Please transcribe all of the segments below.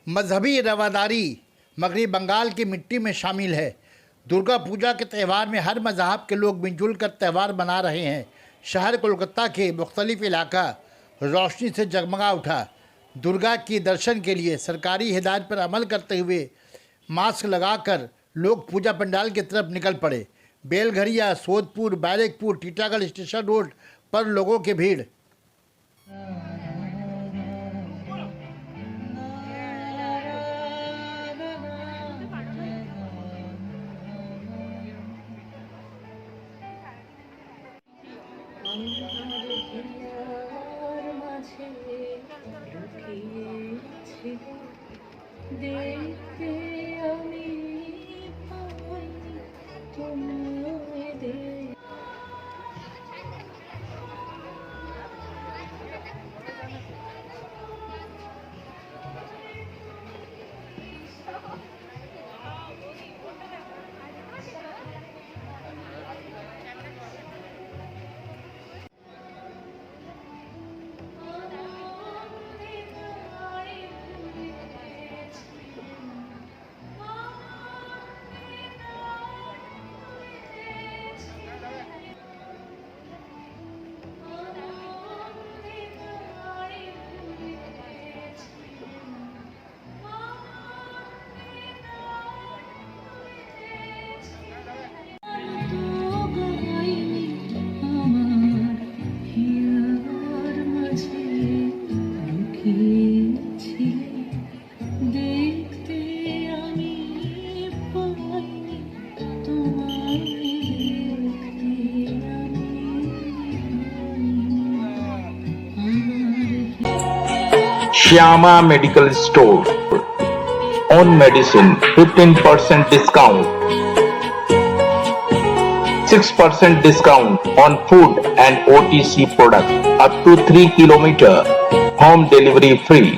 मजहबी रवादारी मगरबी बंगाल की मिट्टी में शामिल है। दुर्गा पूजा के त्यौहार में हर मज़हब के लोग मिलजुल कर त्यौहार मना रहे हैं। शहर कोलकाता के मुख्तलिफ इलाका रोशनी से जगमगा उठा। दुर्गा की दर्शन के लिए सरकारी हिदायत पर अमल करते हुए मास्क लगाकर लोग पूजा पंडाल की तरफ निकल पड़े। बेलघरिया, सोदपुर, बैरकपुर, टीटागढ़ स्टेशन रोड पर लोगों की भीड़। দেখতে আমি পাই তোমায় দেখ দেখতে আমি পাই তোমায় Shyama Medical Store. On medicine, 15% discount. 6% discount on food and OTC products up to 3 km. Home delivery free.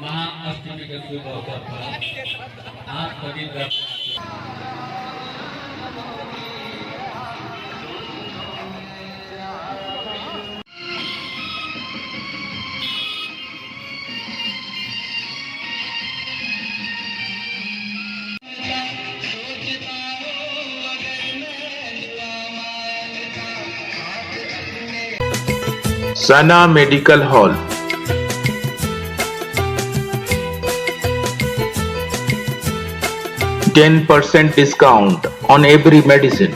Mahashtami के शुभ अवसर पर आप सभी Sana Medical Hall. %10 discount on every medicine.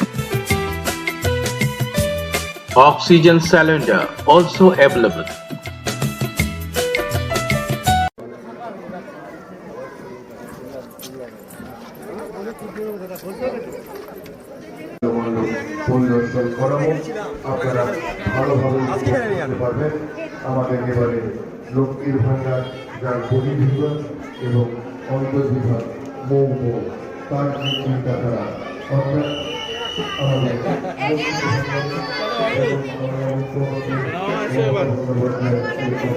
Oxygen cylinder also available. পরিদর্শন করাবো, আপনারা ভালোভাবে বুঝতে পারবেন। আমাদের এবারে লক্ষ্মীর ভান্ডার, যার বডি বিভাগ এবং অন্তর বিভাগ মৌম, তার যে চিন্তাধারা অর্থাৎ আমাদের লক্ষ্মীর ভান্ডার এবং